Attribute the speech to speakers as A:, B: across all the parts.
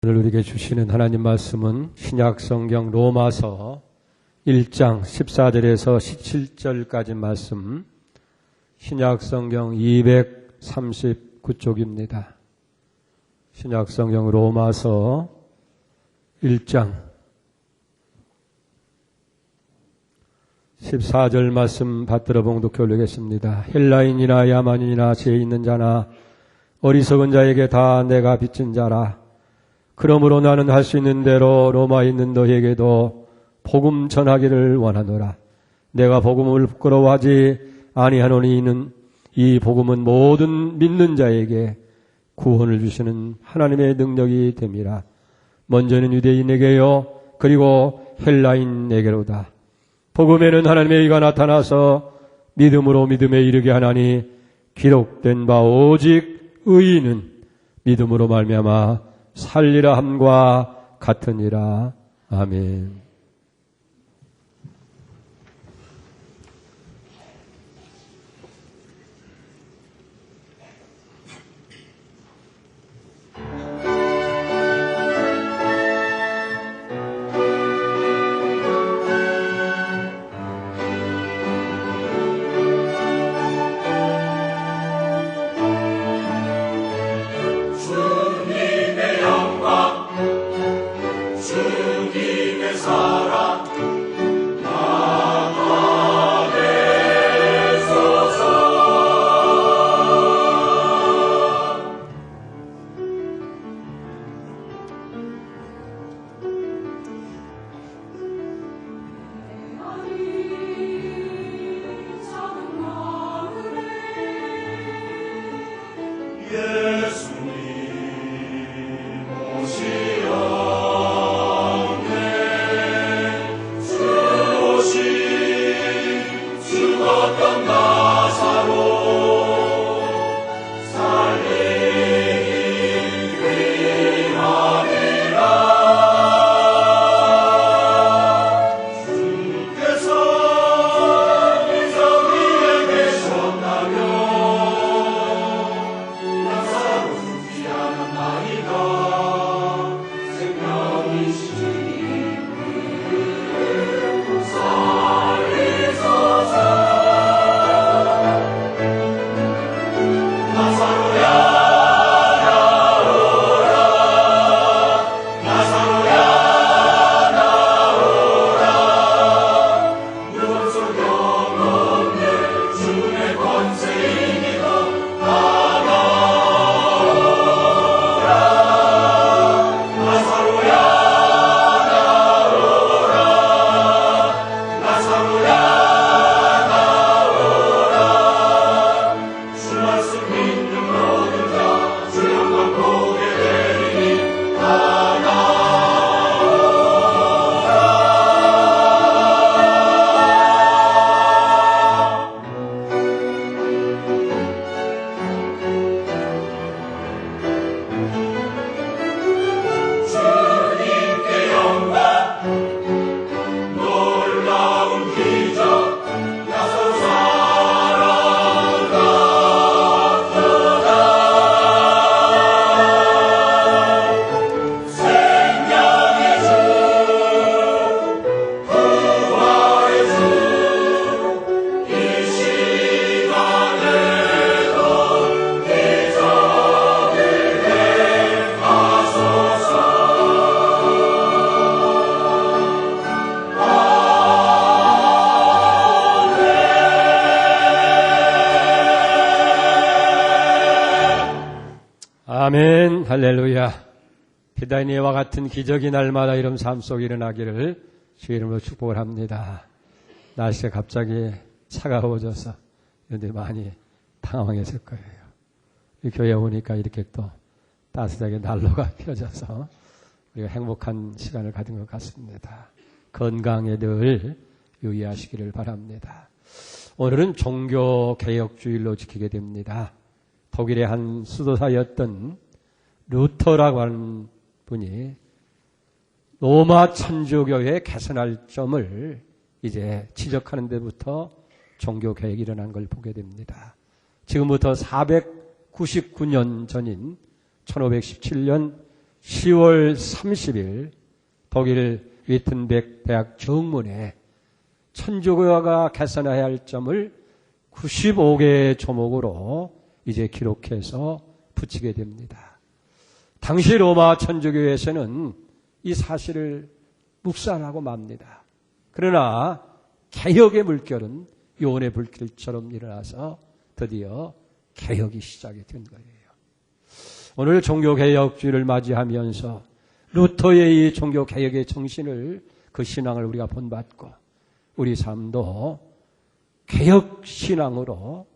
A: 오늘 우리에게 주시는 하나님 말씀은 신약성경 로마서 1장 14절에서 17절까지 말씀, 신약성경 239쪽입니다. 신약성경 로마서 1장 14절 말씀 받들어 봉독해 올리겠습니다. 헬라인이나 야만인이나 죄 있는 자나 어리석은 자에게 다 내가 빚진 자라. 그러므로 나는 할 수 있는 대로 로마에 있는 너희에게도 복음 전하기를 원하노라. 내가 복음을 부끄러워하지 아니하노니 이는 이 복음은 모든 믿는 자에게 구원을 주시는 하나님의 능력이 됨이라. 먼저는 유대인에게요 그리고 헬라인에게로다. 복음에는 하나님의 의가 나타나서 믿음으로 믿음에 이르게 하나니 기록된 바 오직 의인은 믿음으로 말미암아 살리라 함과 같으니라. 아멘. 아멘. 할렐루야. 기다린 이와 같은 기적이 날마다 이런 삶 속에 일어나기를 주의 이름으로 축복을 합니다. 날씨가 갑자기 차가워져서 여러분들이 많이 당황했을 거예요. 이 교회 오니까 이렇게 또 따뜻하게 난로가 펴져서 우리가 행복한 시간을 가진 것 같습니다. 건강에 늘 유의하시기를 바랍니다. 오늘은 종교개혁주일로 지키게 됩니다. 독일의 한 수도사였던 루터라고 하는 분이 로마 천주교회의 개선할 점을 이제 지적하는 데부터 종교개혁이 일어난 걸 보게 됩니다. 지금부터 499년 전인 1517년 10월 30일 독일 위튼베르크 대학 정문에 천주교가 개선해야 할 점을 95개의 조목으로 이제 기록해서 붙이게 됩니다. 당시 로마 천주교에서는 이 사실을 묵살하고 맙니다. 그러나 개혁의 물결은 요원의 불길처럼 일어나서 드디어 개혁이 시작이 된 거예요. 오늘 종교개혁주의를 맞이하면서 루터의 이 종교개혁의 정신을, 그 신앙을 우리가 본받고 우리 삶도 개혁신앙으로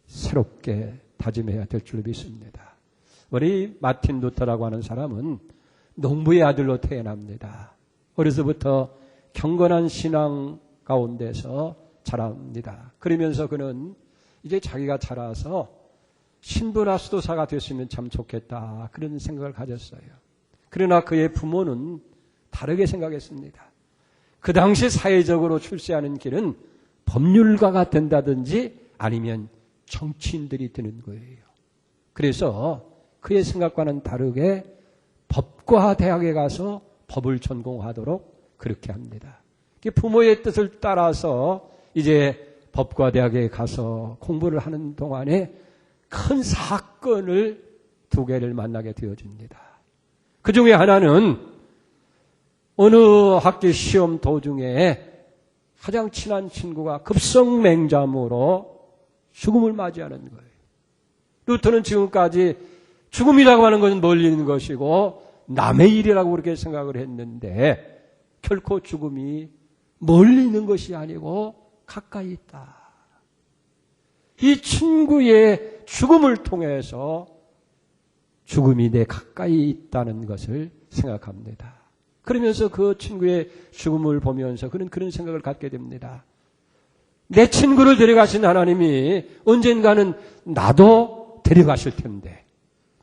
A: 새롭게 다짐해야 될 줄 믿습니다. 우리 마틴 루터라고 하는 사람은 농부의 아들로 태어납니다. 어려서부터 경건한 신앙 가운데서 자랍니다. 그러면서 그는 이제 자기가 자라서 신부나 수도사가 됐으면 참 좋겠다, 그런 생각을 가졌어요. 그러나 그의 부모는 다르게 생각했습니다. 그 당시 사회적으로 출세하는 길은 법률가가 된다든지 아니면 정치인들이 되는 거예요. 그래서 그의 생각과는 다르게 법과 대학에 가서 법을 전공하도록 그렇게 합니다. 부모의 뜻을 따라서 이제 법과 대학에 가서 공부를 하는 동안에 큰 사건을 2개를 만나게 되어집니다. 그 중에 하나는 어느 학기 시험 도중에 가장 친한 친구가 급성맹잠으로 죽음을 맞이하는 거예요. 루터는 지금까지 죽음이라고 하는 것은 멀리 있는 것이고 남의 일이라고 그렇게 생각을 했는데 결코 죽음이 멀리 있는 것이 아니고 가까이 있다. 이 친구의 죽음을 통해서 죽음이 내 가까이 있다는 것을 생각합니다. 그러면서 그 친구의 죽음을 보면서 그는 그런 생각을 갖게 됩니다. 내 친구를 데려가신 하나님이 언젠가는 나도 데려가실 텐데,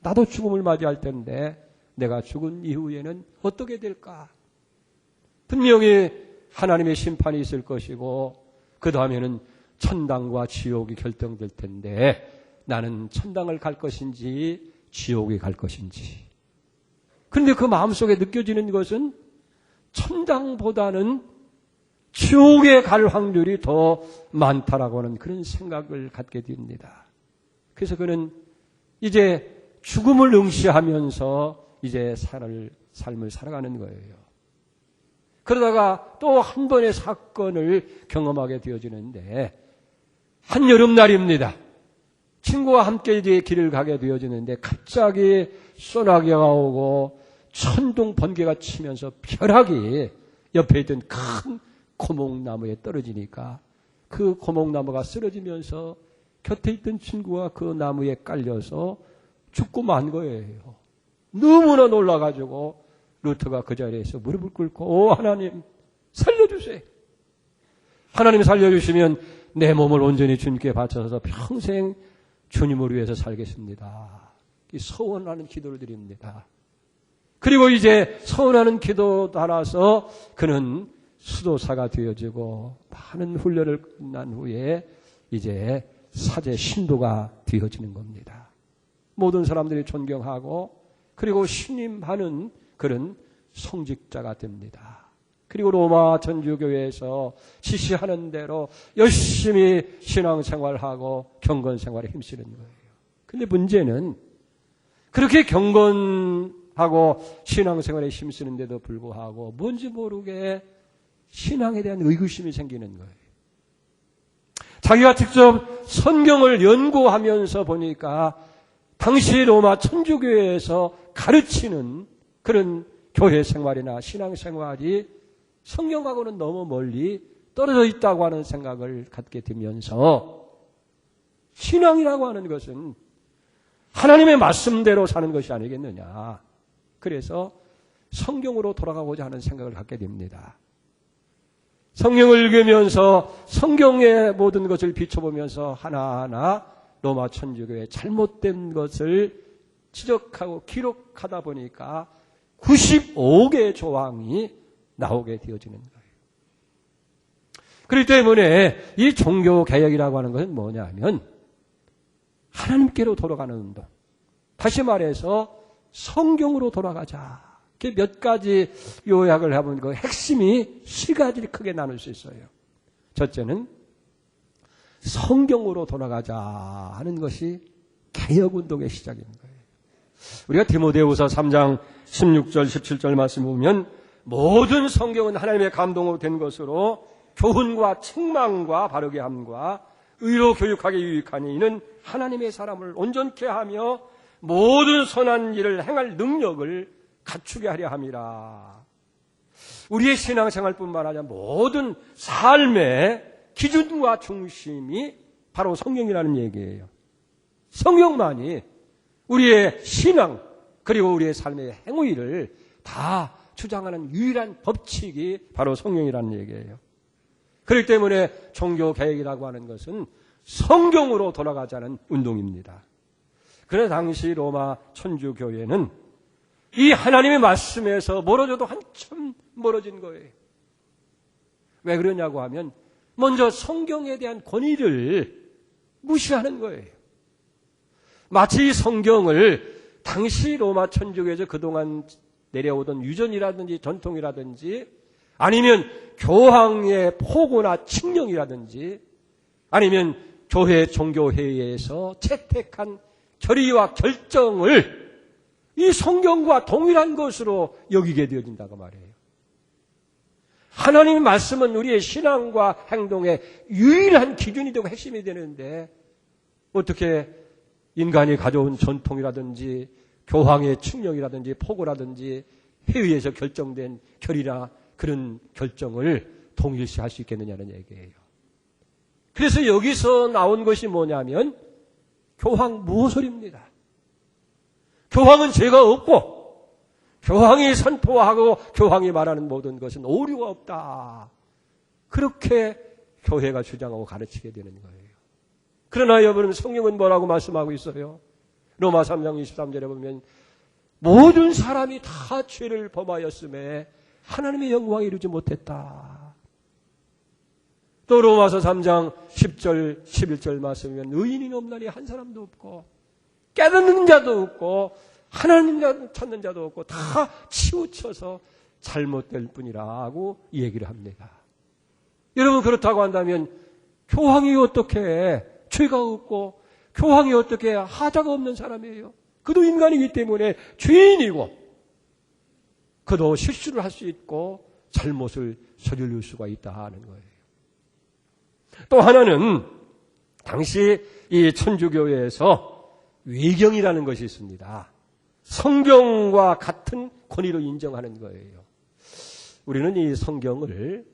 A: 나도 죽음을 맞이할 텐데 내가 죽은 이후에는 어떻게 될까? 분명히 하나님의 심판이 있을 것이고 그 다음에는 천당과 지옥이 결정될 텐데 나는 천당을 갈 것인지 지옥에 갈 것인지. 그런데 그 마음속에 느껴지는 것은 천당보다는 지옥에 갈 확률이 더 많다라고 하는 그런 생각을 갖게 됩니다. 그래서 그는 이제 죽음을 응시하면서 이제 삶을 살아가는 거예요. 그러다가 또 한 번의 사건을 경험하게 되어지는데 한 여름날입니다. 친구와 함께 이제 길을 가게 되어지는데 갑자기 소나기가 오고 천둥 번개가 치면서 벼락이 옆에 있던 큰 고목나무에 떨어지니까 그 고목나무가 쓰러지면서 곁에 있던 친구가 그 나무에 깔려서 죽고 만 거예요. 너무나 놀라가지고 루터가 그 자리에서 무릎을 꿇고 오 하나님 살려주세요. 하나님 살려주시면 내 몸을 온전히 주님께 바쳐서 평생 주님을 위해서 살겠습니다. 서원하는 기도를 드립니다. 그리고 이제 서원하는 기도 따라서 그는 수도사가 되어지고 많은 훈련을 끝난 후에 이제 사제 신도가 되어지는 겁니다. 모든 사람들이 존경하고 그리고 신임하는 그런 성직자가 됩니다. 그리고 로마 천주교회에서 지시하는 대로 열심히 신앙생활하고 경건생활에 힘쓰는 거예요. 근데 문제는 그렇게 경건하고 신앙생활에 힘쓰는데도 불구하고 뭔지 모르게 신앙에 대한 의구심이 생기는 거예요. 자기가 직접 성경을 연구하면서 보니까 당시 로마 천주교회에서 가르치는 그런 교회 생활이나 신앙 생활이 성경하고는 너무 멀리 떨어져 있다고 하는 생각을 갖게 되면서 신앙이라고 하는 것은 하나님의 말씀대로 사는 것이 아니겠느냐. 그래서 성경으로 돌아가고자 하는 생각을 갖게 됩니다. 성경을 읽으면서 성경의 모든 것을 비춰보면서 하나하나 로마 천주교의 잘못된 것을 지적하고 기록하다 보니까 95개의 조항이 나오게 되어지는 거예요. 그렇기 때문에 이 종교개혁이라고 하는 것은 뭐냐면 하나님께로 돌아가는 운동. 다시 말해서 성경으로 돌아가자. 이렇게 몇 가지 요약을 해보면 그 핵심이 세 가지를 크게 나눌 수 있어요. 첫째는 성경으로 돌아가자 하는 것이 개혁운동의 시작인 거예요. 우리가 디모데후서 3장 16절 17절 말씀 보면 모든 성경은 하나님의 감동으로 된 것으로 교훈과 책망과 바르게 함과 의로 교육하게 유익하니 이는 하나님의 사람을 온전케 하며 모든 선한 일을 행할 능력을 갖추게 하려 함이라. 우리의 신앙생활뿐만 아니라 모든 삶의 기준과 중심이 바로 성경이라는 얘기예요. 성경만이 우리의 신앙 그리고 우리의 삶의 행위를 다 주장하는 유일한 법칙이 바로 성경이라는 얘기예요. 그렇기 때문에 종교개혁이라고 하는 것은 성경으로 돌아가자는 운동입니다. 그러나 당시 로마 천주교회는 이 하나님의 말씀에서 멀어져도 한참 멀어진 거예요. 왜 그러냐고 하면 먼저 성경에 대한 권위를 무시하는 거예요. 마치 성경을 당시 로마 천주교에서 그동안 내려오던 유전이라든지 전통이라든지 아니면 교황의 포고나 칙령이라든지 아니면 교회 종교회의에서 채택한 결의와 결정을 이 성경과 동일한 것으로 여기게 되어진다고 말해요. 하나님의 말씀은 우리의 신앙과 행동의 유일한 기준이 되고 핵심이 되는데 어떻게 인간이 가져온 전통이라든지 교황의 칙령이라든지 포고라든지 회의에서 결정된 결의나 그런 결정을 동일시할 수 있겠느냐는 얘기예요. 그래서 여기서 나온 것이 뭐냐면 교황 무소리입니다. 교황은 죄가 없고 교황이 선포하고 교황이 말하는 모든 것은 오류가 없다. 그렇게 교회가 주장하고 가르치게 되는 거예요. 그러나 여러분 성경은 뭐라고 말씀하고 있어요? 로마 3장 23절에 보면 모든 사람이 다 죄를 범하였음에 하나님의 영광을 이루지 못했다. 또 로마서 3장 10절 11절 말씀이면 의인이 없나니 한 사람도 없고 깨닫는 자도 없고 하나님 찾는 자도 없고 다 치우쳐서 잘못될 뿐이라고 얘기를 합니다. 여러분 그렇다고 한다면 교황이 어떻게 죄가 없고 교황이 어떻게 하자가 없는 사람이에요? 그도 인간이기 때문에 죄인이고 그도 실수를 할 수 있고 잘못을 저지를 수가 있다 하는 거예요. 또 하나는 당시 이 천주교회에서 외경이라는 것이 있습니다. 성경과 같은 권위로 인정하는 거예요. 우리는 이 성경을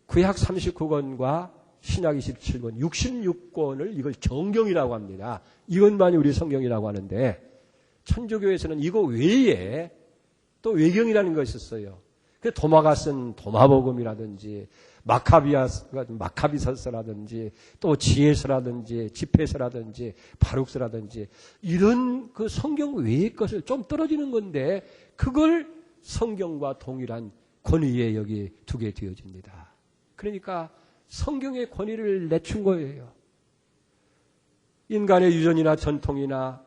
A: 구약 39권과 신약 27권, 66권을 이걸 정경이라고 합니다. 이것만이 우리 성경이라고 하는데 천주교에서는 이거 외에 또 외경이라는 것이 있어요. 그 도마가 쓴 도마복음이라든지 마카비서라든지 또 지혜서라든지 집회서라든지 바룩서라든지 이런 그 성경 외의 것을 좀 떨어지는 건데 그걸 성경과 동일한 권위에 여기 두게 되어집니다. 그러니까 성경의 권위를 내춘 거예요. 인간의 유전이나 전통이나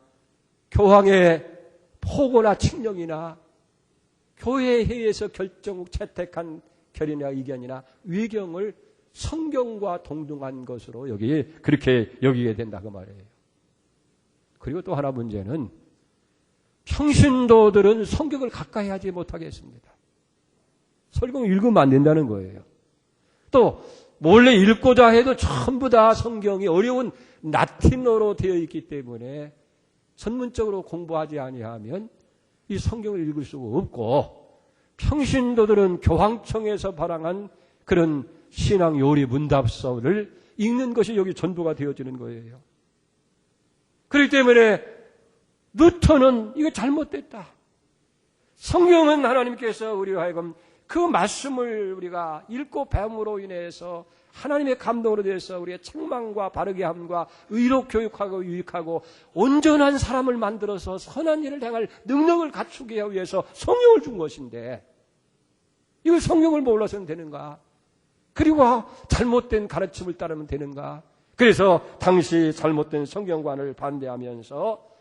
A: 교황의 포고나 칙령이나 교회 회의에서 결정 채택한 결의나 의견이나 위경을 성경과 동등한 것으로 여기 그렇게 여기게 된다고 말해요. 그리고 또 하나 문제는 평신도들은 성경을 가까이 하지 못하겠습니다. 성경 읽으면 안 된다는 거예요. 또 몰래 읽고자 해도 전부 다 성경이 어려운 라틴어로 되어 있기 때문에 전문적으로 공부하지 아니하면 이 성경을 읽을 수가 없고 평신도들은 교황청에서 발행한 그런 신앙 요리 문답서를 읽는 것이 여기 전부가 되어지는 거예요. 그렇기 때문에 루터는 이거 잘못됐다. 성경은 하나님께서 우리와 하여금 그 말씀을 우리가 읽고 배움으로 인해서 하나님의 감동으로 대해서 우리의 책망과 바르게 함과 의로 교육하고 유익하고 온전한 사람을 만들어서 선한 일을 행할 능력을 갖추기 위해서 성령을 준 것인데 이걸 성경을 몰라서는 되는가? 그리고 잘못된 가르침을 따르면 되는가? 그래서 당시 잘못된 성경관을 반대하면서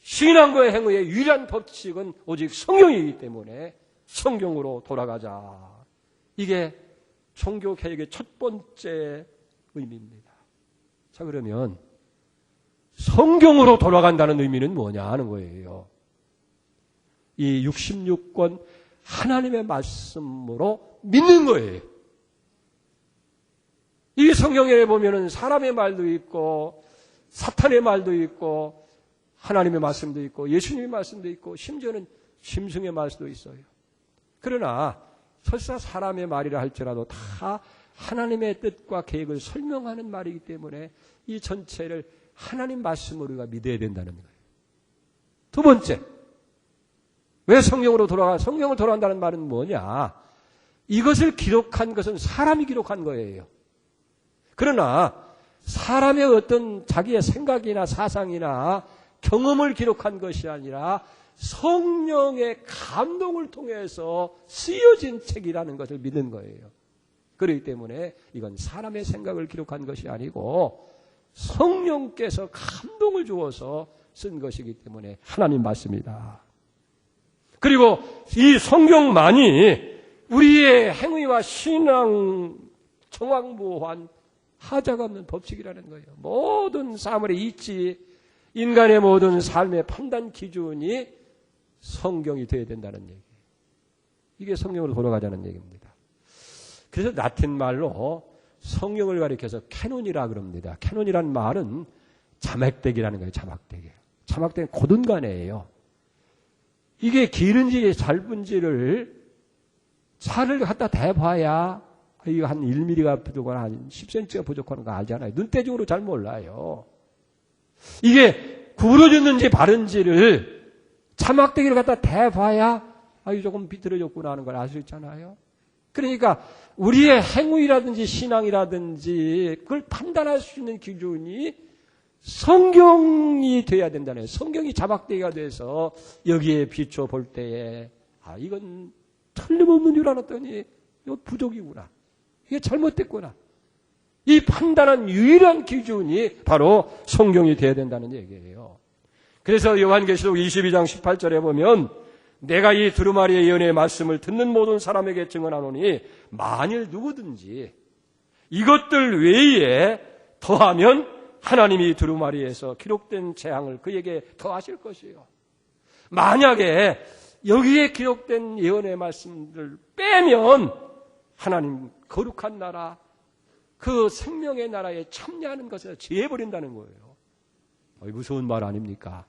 A: 신앙과 행위의 유일한 법칙은 오직 성령이기 때문에 성경으로 돌아가자. 이게 종교개혁의 첫 번째 의미입니다. 자, 그러면 성경으로 돌아간다는 의미는 뭐냐 하는 거예요. 이 66권 하나님의 말씀으로 믿는 거예요. 이 성경에 보면은 사람의 말도 있고 사탄의 말도 있고 하나님의 말씀도 있고 예수님의 말씀도 있고 심지어는 짐승의 말씀도 있어요. 그러나 설사 사람의 말이라 할지라도 다 하나님의 뜻과 계획을 설명하는 말이기 때문에 이 전체를 하나님 말씀으로 우리가 믿어야 된다는 거예요. 두 번째, 왜 성경으로 돌아간다는 말은 뭐냐? 이것을 기록한 것은 사람이 기록한 거예요. 그러나 사람의 어떤 자기의 생각이나 사상이나 경험을 기록한 것이 아니라 성령의 감동을 통해서 쓰여진 책이라는 것을 믿는 거예요. 그렇기 때문에 이건 사람의 생각을 기록한 것이 아니고 성령께서 감동을 주어서 쓴 것이기 때문에 하나님 말씀이다. 그리고 이 성경만이 우리의 행위와 신앙 정황무한 하자가 없는 법칙이라는 거예요. 모든 사물의 이치, 인간의 모든 삶의 판단 기준이 성경이 되어야 된다는 얘기예요. 이게 성경으로 돌아가자는 얘기입니다. 그래서 라틴 말로 성경을 가리켜서 캐논이라 그럽니다. 캐논이란 말은 자막대기라는 거예요. 자막대기. 자막대기는 고든간이에요. 이게 길은지 짧은지를 차를 갖다 대봐야 이거 한 1mm가 부족하거나 한 10cm가 부족한 거 알잖아요. 눈대중으로 잘 몰라요. 이게 구부러졌는지 바른지를 자막대기를 갖다 대봐야 이거 조금 비틀어졌구나 하는 걸 알 수 있잖아요. 그러니까 우리의 행위라든지 신앙이라든지 그걸 판단할 수 있는 기준이 성경이 돼야 된다는, 성경이 자막대기가 돼서 여기에 비춰 볼 때에 이건 틀림없는 줄 알았더니 이거 부족이구나. 이게 잘못됐구나. 이 판단한 유일한 기준이 바로 성경이 돼야 된다는 얘기예요. 그래서 요한계시록 22장 18절에 보면 내가 이 두루마리의 예언의 말씀을 듣는 모든 사람에게 증언하노니 만일 누구든지 이것들 외에 더하면 하나님이 두루마리에서 기록된 재앙을 그에게 더하실 것이에요. 만약에 여기에 기록된 예언의 말씀들 빼면 하나님 거룩한 나라, 그 생명의 나라에 참여하는 것을 제해버린다는 거예요. 무서운 말 아닙니까?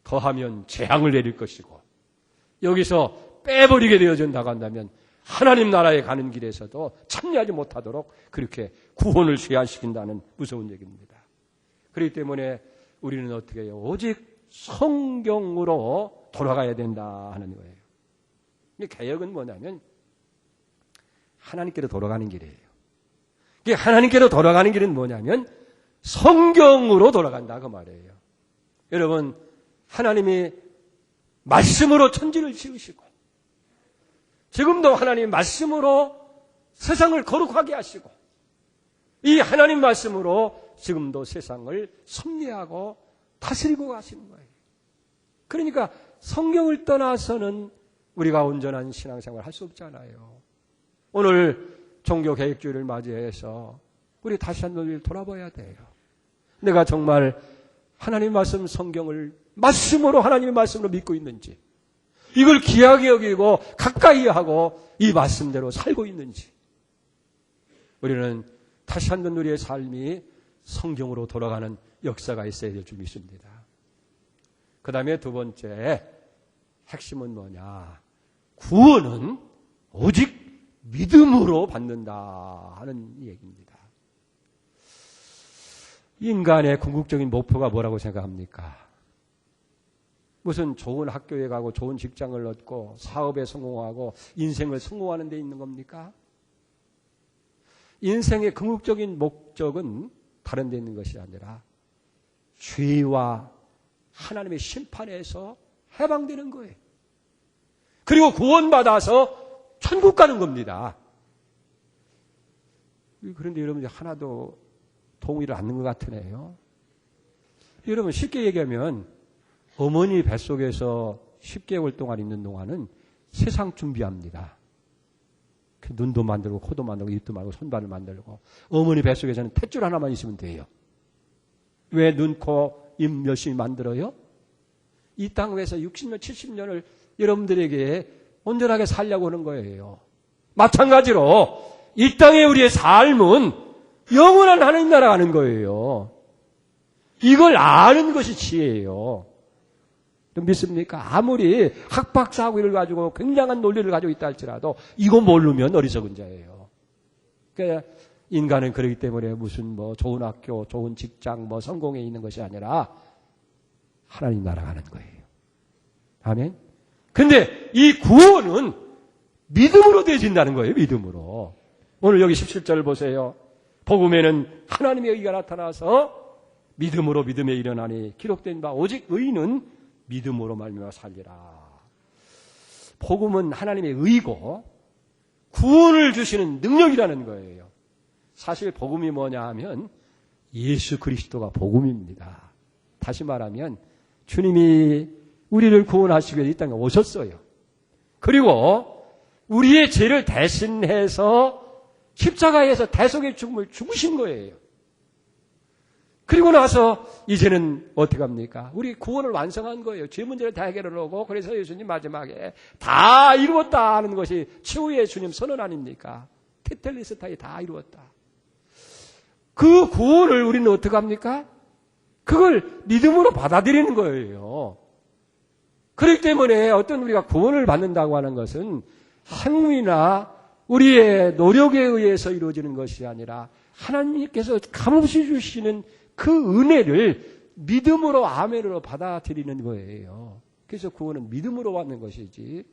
A: 더하면 재앙을 내릴 것이고 여기서 빼버리게 되어진다고 한다면 하나님 나라에 가는 길에서도 참여하지 못하도록 그렇게 구원을 제한시킨다는 무서운 얘기입니다. 그렇기 때문에 우리는 어떻게 해요? 오직 성경으로 돌아가야 된다 하는 거예요. 개혁은 뭐냐면 하나님께로 돌아가는 길이에요. 하나님께로 돌아가는 길은 뭐냐면 성경으로 돌아간다 그 말이에요. 여러분, 하나님이 말씀으로 천지를 지으시고 지금도 하나님 말씀으로 세상을 거룩하게 하시고 이 하나님 말씀으로 지금도 세상을 섭리하고 다스리고 가시는 거예요. 그러니까 성경을 떠나서는 우리가 온전한 신앙생활을 할 수 없잖아요. 오늘 종교개혁주의를 맞이해서 우리 다시 한번 우리를 돌아봐야 돼요. 내가 정말 하나님 말씀 성경을 말씀으로 하나님의 말씀으로 믿고 있는지, 이걸 귀하게 여기고 가까이 하고 이 말씀대로 살고 있는지, 우리는 다시 한번 우리의 삶이 성경으로 돌아가는 역사가 있어야 될 줄 믿습니다. 그 다음에 두 번째 핵심은 뭐냐? 구원은 오직 믿음으로 받는다 하는 얘기입니다. 인간의 궁극적인 목표가 뭐라고 생각합니까? 무슨 좋은 학교에 가고 좋은 직장을 얻고 사업에 성공하고 인생을 성공하는 데 있는 겁니까? 인생의 궁극적인 목적은 다른 데 있는 것이 아니라 죄와 하나님의 심판에서 해방되는 거예요. 그리고 구원받아서 천국 가는 겁니다. 그런데 여러분들 하나도 동의를 않는 것 같으네요. 여러분 쉽게 얘기하면 어머니 뱃속에서 10개월 동안 있는 동안은 세상 준비합니다. 눈도 만들고 코도 만들고 입도 만들고 손발을 만들고 어머니 뱃속에서는 탯줄 하나만 있으면 돼요. 왜 눈, 코, 입 열심히 만들어요? 이 땅 위에서 60년, 70년을 여러분들에게 온전하게 살려고 하는 거예요. 마찬가지로 이 땅의 우리의 삶은 영원한 하나님 나라 가는 거예요. 이걸 아는 것이 지혜예요. 믿습니까? 아무리 학박사고를 가지고 굉장한 논리를 가지고 있다 할지라도 이거 모르면 어리석은 자예요. 그러니까 인간은 그렇기 때문에 무슨 좋은 학교, 좋은 직장, 성공에 있는 것이 아니라 하나님 나라 가는 거예요. 아멘? 근데 이 구원은 믿음으로 되어진다는 거예요. 믿음으로. 오늘 여기 17절을 보세요. 복음에는 하나님의 의가 나타나서 믿음으로 믿음에 일어나니 기록된 바 오직 의인은 믿음으로 말미암아 살리라. 복음은 하나님의 의고 구원을 주시는 능력이라는 거예요. 사실 복음이 뭐냐 하면 예수 그리스도가 복음입니다. 다시 말하면 주님이 우리를 구원하시기 위해 이 땅에 오셨어요. 그리고 우리의 죄를 대신해서 십자가에서 대속의 죽음을 죽으신 거예요. 그리고 나서 이제는 어떻게 합니까? 우리 구원을 완성한 거예요. 죄 문제를 다 해결을 하고 그래서 예수님 마지막에 다 이루었다 하는 것이 최후의 주님 선언 아닙니까? 테텔레스타에 다 이루었다. 그 구원을 우리는 어떻게 합니까? 그걸 믿음으로 받아들이는 거예요. 그렇기 때문에 어떤 우리가 구원을 받는다고 하는 것은 행위나 우리의 노력에 의해서 이루어지는 것이 아니라 하나님께서 값없이 주시는 그 은혜를 믿음으로 아멘으로 받아들이는 거예요. 그래서 구원은 믿음으로 받는 것이지.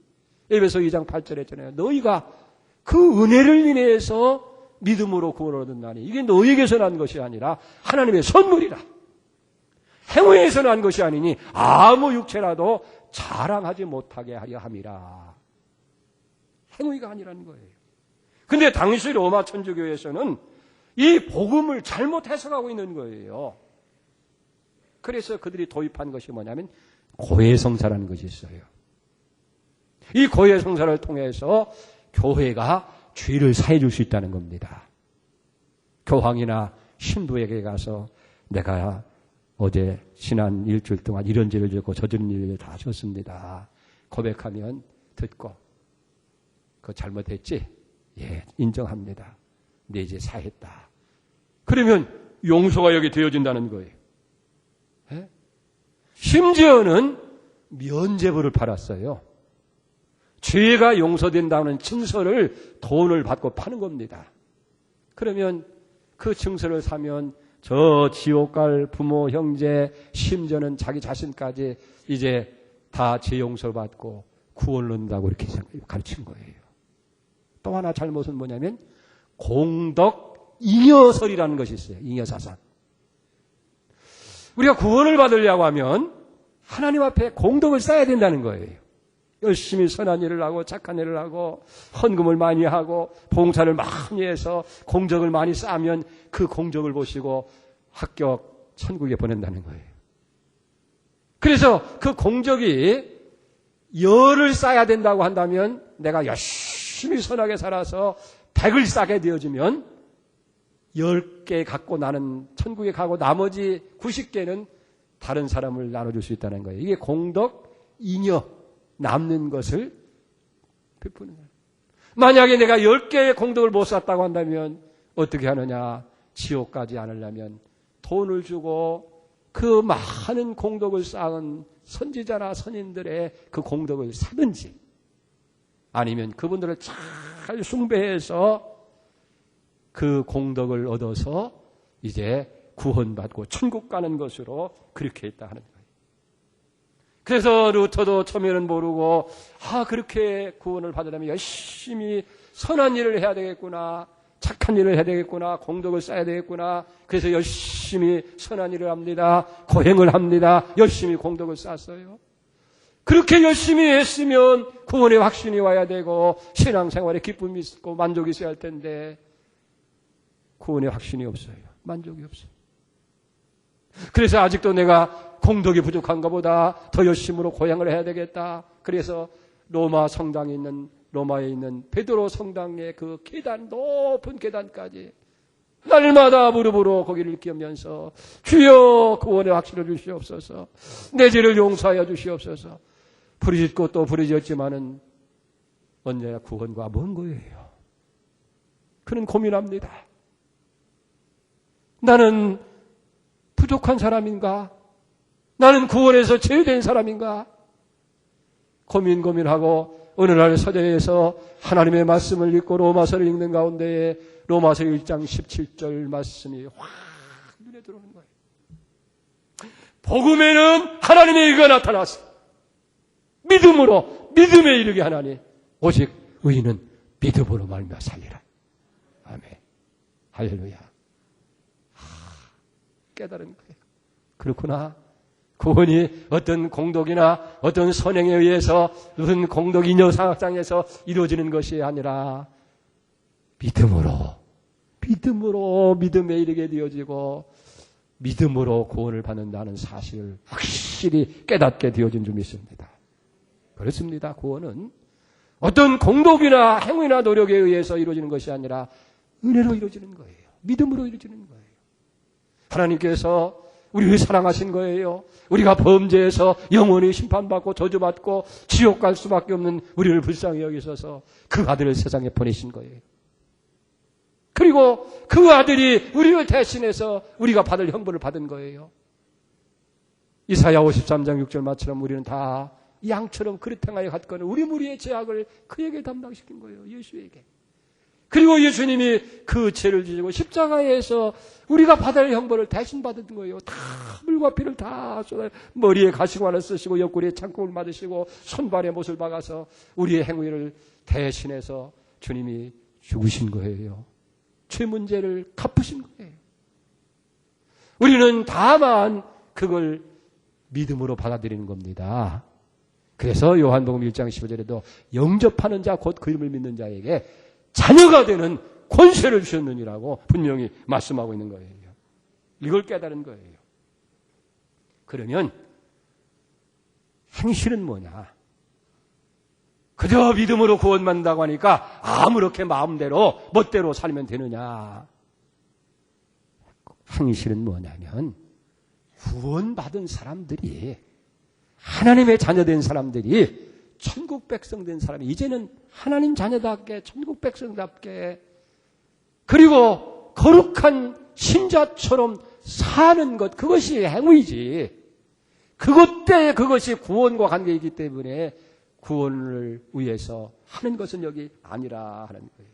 A: 에베소 2장 8절에 했잖아요. 너희가 그 은혜를 인해서 믿음으로 구원을 얻었나니 이게 너희에게서 난 것이 아니라 하나님의 선물이라. 행위에서 난 것이 아니니 아무 육체라도 자랑하지 못하게 하려 함이라. 행위가 아니라는 거예요. 근데 당시 로마 천주교에서는 이 복음을 잘못 해석하고 있는 거예요. 그래서 그들이 도입한 것이 뭐냐면 고해성사라는 것이 있어요. 이 고해성사를 통해서 교회가 죄를 사해 줄 수 있다는 겁니다. 교황이나 신부에게 가서 내가 어제 지난 일주일 동안 이런 죄를 짓고 저지른 일을 다 졌습니다. 고백하면 듣고 그거 잘못했지? 예, 인정합니다. 내 죄 사했다. 그러면 용서가 여기 되어진다는 거예요. 예? 심지어는 면죄부를 팔았어요. 죄가 용서된다는 증서를 돈을 받고 파는 겁니다. 그러면 그 증서를 사면 저 지옥 갈 부모, 형제, 심지어는 자기 자신까지 이제 다 죄 용서받고 구원을 얻는다고 이렇게 가르친 거예요. 또 하나 잘못은 뭐냐면 공덕 잉여설이라는 것이 있어요. 잉여사상. 우리가 구원을 받으려고 하면 하나님 앞에 공덕을 쌓아야 된다는 거예요. 열심히 선한 일을 하고 착한 일을 하고 헌금을 많이 하고 봉사를 많이 해서 공적을 많이 쌓으면 그 공적을 보시고 합격 천국에 보낸다는 거예요. 그래서 그 공적이 열을 쌓아야 된다고 한다면 내가 열심히 선하게 살아서 100을 쌓게 되어지면 10개 갖고 나는 천국에 가고 나머지 90개는 다른 사람을 나눠줄 수 있다는 거예요. 이게 공덕 잉여 남는 것을 베푸는 거예요. 만약에 내가 10개의 공덕을 못 쌓았다고 한다면 어떻게 하느냐? 지옥 가지 않으려면 돈을 주고 그 많은 공덕을 쌓은 선지자나 선인들의 그 공덕을 사든지 아니면 그분들을 잘 숭배해서 그 공덕을 얻어서 이제 구원받고 천국 가는 것으로 그렇게 했다 하는 거예요. 그래서 루터도 처음에는 모르고 그렇게 구원을 받으려면 열심히 선한 일을 해야 되겠구나. 착한 일을 해야 되겠구나. 공덕을 쌓아야 되겠구나. 그래서 열심히 선한 일을 합니다. 고행을 합니다. 열심히 공덕을 쌓았어요. 그렇게 열심히 했으면 구원의 확신이 와야 되고 신앙생활에 기쁨이 있고 만족이 있어야 할 텐데 구원의 확신이 없어요. 만족이 없어요. 그래서 아직도 내가 공덕이 부족한가 보다 더 열심으로 고향을 해야 되겠다. 그래서 로마에 있는 베드로 성당의 그 계단, 높은 계단까지 날마다 무릎으로 고개를 끼우면서 주여 구원의 확신을 주시옵소서. 내 죄를 용서하여 주시옵소서. 부르짖고 또 부르짖었지만은 언제나 구원과 먼 거예요. 그는 고민합니다. 나는 부족한 사람인가? 나는 구원에서 제외된 사람인가? 고민하고 어느 날 서재에서 하나님의 말씀을 읽고 로마서를 읽는 가운데에 로마서 1장 17절 말씀이 확 눈에 들어오는 거예요. 복음에는 하나님의 의가 나타났어. 믿음에 이르게 하나니 오직 의인은 믿음으로 말미암아 살리라. 아멘. 할렐루야. 깨달은 거예요. 그렇구나. 구원이 어떤 공덕이나 어떤 선행에 의해서 무슨 공덕 인여상학상에서 이루어지는 것이 아니라 믿음에 이르게 되어지고 믿음으로 구원을 받는다는 사실을 확실히 깨닫게 되어진 줄 믿습니다. 그렇습니다. 구원은 어떤 공덕이나 행위나 노력에 의해서 이루어지는 것이 아니라 은혜로 이루어지는 거예요. 믿음으로 이루어지는 거예요. 하나님께서 우리를 사랑하신 거예요. 우리가 범죄해서 영원히 심판받고 저주받고 지옥 갈 수밖에 없는 우리를 불쌍히 여기셔서 그 아들을 세상에 보내신 거예요. 그리고 그 아들이 우리를 대신해서 우리가 받을 형벌을 받은 거예요. 이사야 53장 6절 말처럼 우리는 다 양처럼 그릇 행하여 갔거늘 우리 무리의 죄악을 그에게 담당시킨 거예요. 예수에게. 그리고 예수님이 그 죄를 지시고 십자가에서 우리가 받을 형벌을 대신 받은 거예요. 다 물과 피를 다 쏟아 머리에 가시관을 쓰시고 옆구리에 창금을 맞으시고 손발에 못을 박아서 우리의 행위를 대신해서 주님이 죽으신 거예요. 죄 문제를 갚으신 거예요. 우리는 다만 그걸 믿음으로 받아들이는 겁니다. 그래서 요한복음 1장 15절에도 영접하는 자 곧 그 이름을 믿는 자에게 자녀가 되는 권세를 주셨느니라고 분명히 말씀하고 있는 거예요. 이걸 깨달은 거예요. 그러면 행실은 뭐냐? 그저 믿음으로 구원받는다고 하니까 아무렇게 마음대로 멋대로 살면 되느냐? 행실은 뭐냐면 구원받은 사람들이 하나님의 자녀된 사람들이 천국 백성 된 사람이 이제는 하나님 자녀답게 천국 백성답게 그리고 거룩한 신자처럼 사는 것 그것이 행위지. 그것이 구원과 관계이기 때문에 구원을 위해서 하는 것은 여기 아니라 하는 거예요.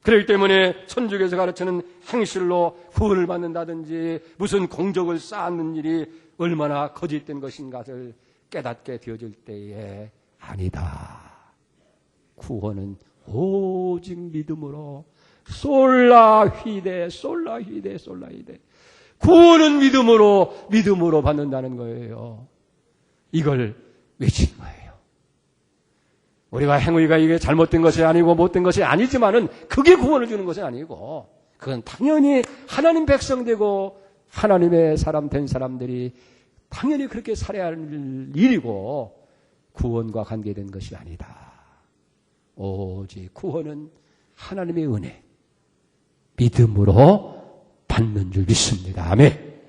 A: 그렇기 때문에 천주교에서 가르치는 행실로 구원을 받는다든지 무슨 공적을 쌓는 일이 얼마나 거짓된 것인가를 깨닫게 되어질 때에 아니다. 구원은 오직 믿음으로 솔라 휘데 구원은 믿음으로 받는다는 거예요. 이걸 외친 거예요. 우리가 행위가 이게 잘못된 것이 아니고 못된 것이 아니지만은 그게 구원을 주는 것이 아니고 그건 당연히 하나님 백성 되고 하나님의 사람 된 사람들이 당연히 그렇게 살아야 할 일이고 구원과 관계된 것이 아니다. 오직 구원은 하나님의 은혜, 믿음으로 받는 줄 믿습니다. 아멘.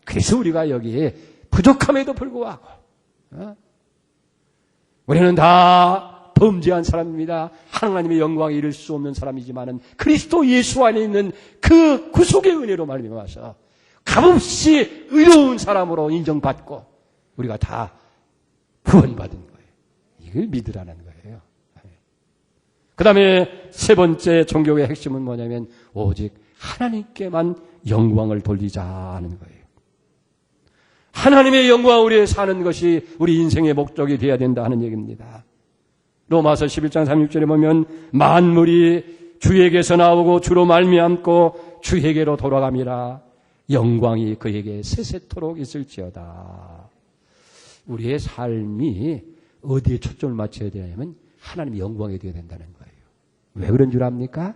A: 그래서 우리가 여기 부족함에도 불구하고 우리는 다 범죄한 사람입니다. 하나님의 영광에 이를 수 없는 사람이지만은 그리스도 예수 안에 있는 그 구속의 은혜로 말미암아서 값없이 의로운 사람으로 인정받고 우리가 다 구원받은 거예요. 이걸 믿으라는 거예요. 그 다음에 세 번째 종교의 핵심은 뭐냐면 오직 하나님께만 영광을 돌리자 하는 거예요. 하나님의 영광 우리에 사는 것이 우리 인생의 목적이 되어야 된다 하는 얘기입니다. 로마서 11장 36절에 보면 만물이 주에게서 나오고 주로 말미암고 주에게로 돌아감이라 영광이 그에게 세세토록 있을지어다. 우리의 삶이 어디에 초점을 맞춰야 되냐면 하나님의 영광에 되어야 된다는 거예요. 왜 그런 줄 압니까?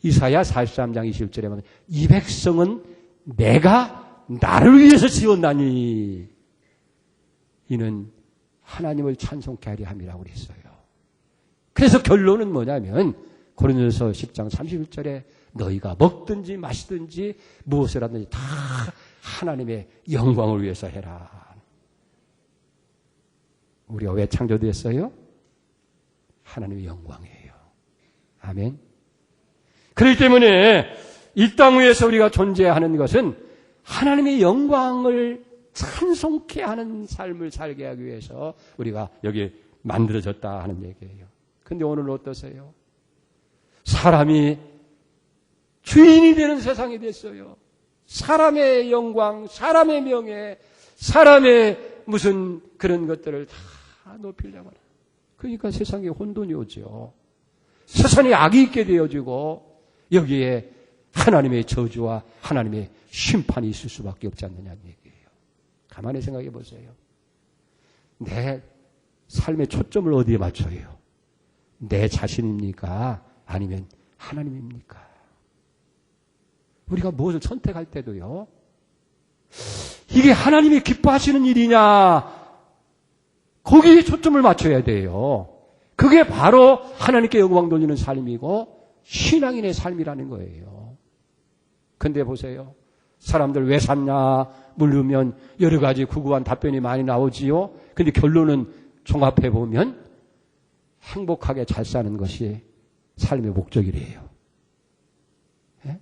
A: 이사야 43장 21절에 보면 이 백성은 내가 나를 위해서 지었나니 이는 하나님을 찬송케 하리 함이라고 그랬어요. 그래서 결론은 뭐냐면 고린도서 10장 31절에 너희가 먹든지 마시든지 무엇을 하든지 다 하나님의 영광을 위해서 해라. 우리가 왜 창조됐어요? 하나님의 영광이에요. 아멘. 그렇기 때문에 이 땅 위에서 우리가 존재하는 것은 하나님의 영광을 찬송케 하는 삶을 살게 하기 위해서 우리가 여기 만들어졌다 하는 얘기예요. 근데 오늘 어떠세요? 사람이 주인이 되는 세상이 됐어요. 사람의 영광, 사람의 명예, 사람의 무슨 그런 것들을 다 높이려고 하는. 그러니까 세상에 혼돈이 오죠. 세상에 악이 있게 되어지고 여기에 하나님의 저주와 하나님의 심판이 있을 수밖에 없지 않느냐는 얘기예요. 가만히 생각해 보세요. 내 삶의 초점을 어디에 맞춰요? 내 자신입니까? 아니면 하나님입니까? 우리가 무엇을 선택할 때도요. 이게 하나님이 기뻐하시는 일이냐? 거기에 초점을 맞춰야 돼요. 그게 바로 하나님께 영광 돌리는 삶이고 신앙인의 삶이라는 거예요. 근데 보세요. 사람들 왜 샀냐 물으면 여러 가지 구구한 답변이 많이 나오지요. 근데 결론은 종합해 보면 행복하게 잘 사는 것이 삶의 목적이래요. 예?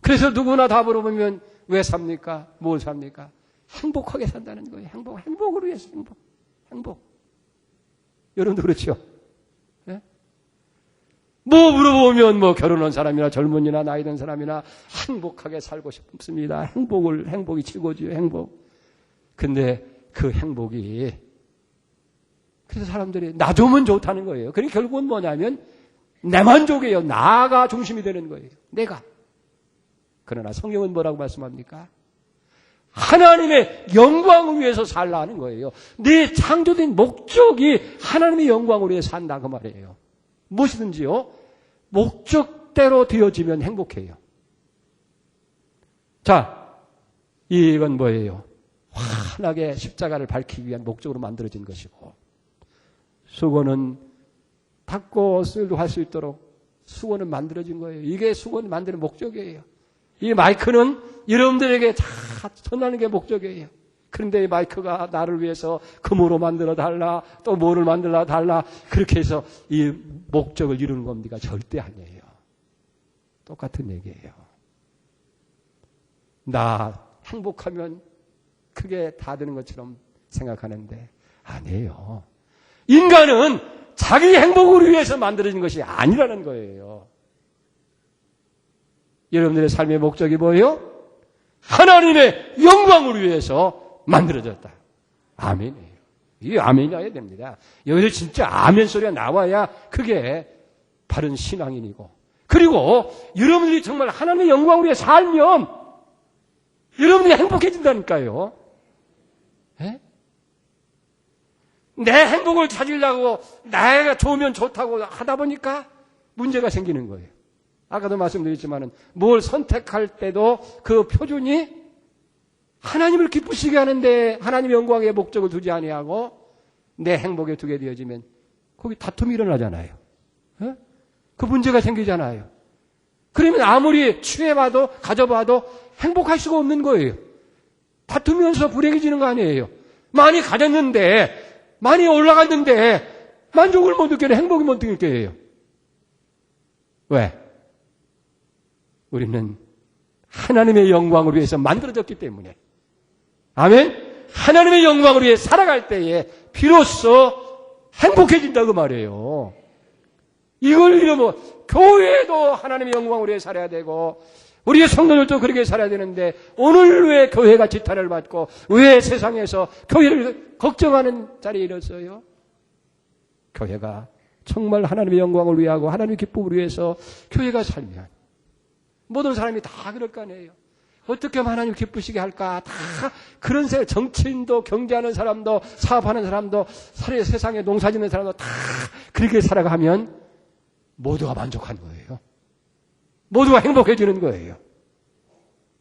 A: 그래서 누구나 다 물어보면 왜 삽니까? 뭘 삽니까? 행복하게 산다는 거예요. 행복을 위해서 행복. 여러분도 그렇죠? 예? 뭐 물어보면 뭐 결혼한 사람이나 젊은이나 나이 든 사람이나 행복하게 살고 싶습니다. 행복이 최고지요, 행복. 근데 그 행복이 그래서 사람들이 나 좋으면 좋다는 거예요. 그러니까 결국은 뭐냐면 내 만족이에요. 나가 중심이 되는 거예요. 내가. 그러나 성경은 뭐라고 말씀합니까? 하나님의 영광을 위해서 살라는 거예요. 내 창조된 목적이 하나님의 영광을 위해 산다 그 말이에요. 무엇이든지요. 목적대로 되어지면 행복해요. 자, 이건 뭐예요? 환하게 십자가를 밝히기 위한 목적으로 만들어진 것이고 수건은 닦고 쓸도 할 수 있도록 수건은 만들어진 거예요. 이게 수건 만드는 목적이에요. 이 마이크는 여러분들에게 다 전하는 게 목적이에요. 그런데 이 마이크가 나를 위해서 금으로 만들어 달라, 또 뭐를 만들어 달라, 그렇게 해서 이 목적을 이루는 겁니까? 절대 아니에요. 똑같은 얘기예요. 나 행복하면 그게 다 되는 것처럼 생각하는데 아니에요. 인간은 자기 행복을 위해서 만들어진 것이 아니라는 거예요. 여러분들의 삶의 목적이 뭐예요? 하나님의 영광을 위해서 만들어졌다. 아멘이에요. 이 아멘이어야 됩니다. 여기서 진짜 아멘 소리가 나와야 그게 바른 신앙인이고. 그리고 여러분들이 정말 하나님의 영광을 위해 살면 여러분들이 행복해진다니까요. 에? 내 행복을 찾으려고 나가 좋으면 좋다고 하다 보니까 문제가 생기는 거예요. 아까도 말씀드렸지만은 뭘 선택할 때도 그 표준이 하나님을 기쁘시게 하는데 하나님의 영광의 목적을 두지 아니하고 내 행복에 두게 되어지면 거기 다툼이 일어나잖아요. 에? 그 문제가 생기잖아요. 그러면 아무리 취해봐도 가져봐도 행복할 수가 없는 거예요. 다투면서 불행해지는 거 아니에요. 많이 가졌는데 많이 올라갔는데 만족을 못 느껴요. 행복이 못 느껴요. 왜? 우리는 하나님의 영광을 위해서 만들어졌기 때문에. 아멘? 하나님의 영광을 위해 살아갈 때에 비로소 행복해진다 그 말이에요. 이걸 이러면 교회도 하나님의 영광을 위해 살아야 되고 우리의 성도들도 그렇게 살아야 되는데 오늘 왜 교회가 지탄을 받고 왜 세상에서 교회를 걱정하는 자리에 이르렀어요? 교회가 정말 하나님의 영광을 위하고 하나님의 기쁨을 위해서 교회가 살면 모든 사람이 다 그럴 거 아니에요. 어떻게 하면 하나님 기쁘시게 할까? 다 그런 정치인도 경제하는 사람도 사업하는 사람도 세상에 농사 짓는 사람도 다 그렇게 살아가면 모두가 만족한 거예요. 모두가 행복해지는 거예요.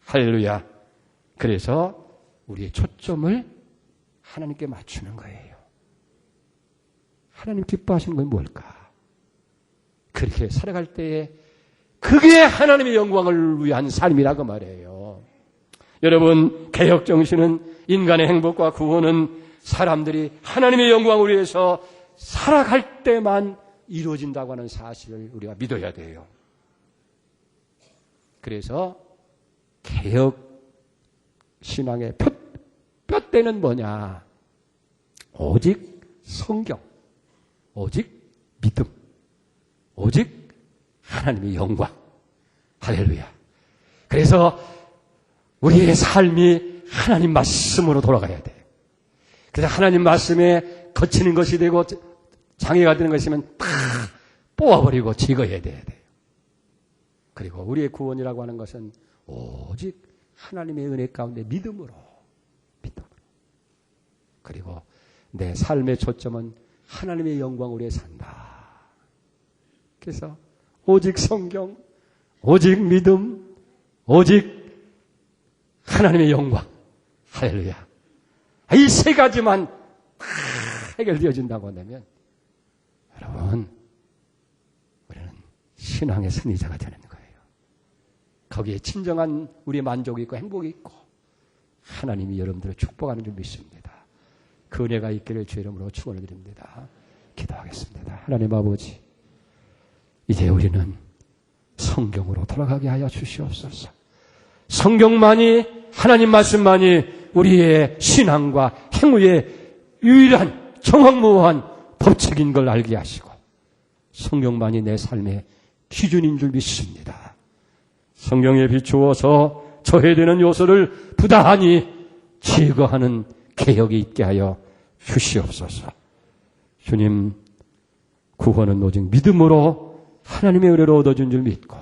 A: 할렐루야. 그래서 우리의 초점을 하나님께 맞추는 거예요. 하나님 기뻐하시는 건 뭘까? 그렇게 살아갈 때에 그게 하나님의 영광을 위한 삶이라고 말해요. 여러분, 개혁 정신은 인간의 행복과 구원은 사람들이 하나님의 영광을 위해서 살아갈 때만 이루어진다고 하는 사실을 우리가 믿어야 돼요. 그래서 개혁 신앙의 푯대는 뭐냐? 오직 성경, 오직 믿음, 오직 하나님의 영광. 할렐루야. 그래서 우리의 삶이 하나님 말씀으로 돌아가야 돼. 그래서 하나님 말씀에 거치는 것이 되고 장애가 되는 것이면 다 뽑아버리고 제거해야 돼요. 그리고 우리의 구원이라고 하는 것은 오직 하나님의 은혜 가운데 믿음으로. 그리고 내 삶의 초점은 하나님의 영광을 위해 산다. 그래서 오직 성경, 오직 믿음, 오직 하나님의 영광. 할렐루야. 이 세 가지만 다 해결되어진다고 한다면 여러분, 우리는 신앙의 승리자가 되는 거예요. 거기에 진정한 우리의 만족이 있고 행복이 있고 하나님이 여러분들을 축복하는 줄 믿습니다. 그 은혜가 있기를 주의 이름으로 축원을 드립니다. 기도하겠습니다. 하나님 아버지, 이제 우리는 성경으로 돌아가게 하여 주시옵소서. 성경만이, 하나님 말씀만이 우리의 신앙과 행위의 유일한 정확무한 법칙인 걸 알게 하시고 성경만이 내 삶의 기준인 줄 믿습니다. 성경에 비추어서 저해되는 요소를 부단히 제거하는 개혁이 있게 하여 주시옵소서. 주님, 구원은 오직 믿음으로 하나님의 은혜로 얻어준 줄 믿고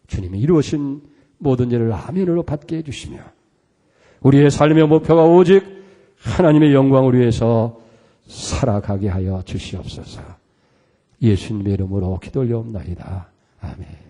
A: 주님이 이루어진 모든 일을 아멘으로 받게 해주시며 우리의 삶의 목표가 오직 하나님의 영광을 위해서 살아가게 하여 주시옵소서. 예수님의 이름으로 기도 올려옵나이다. 아멘.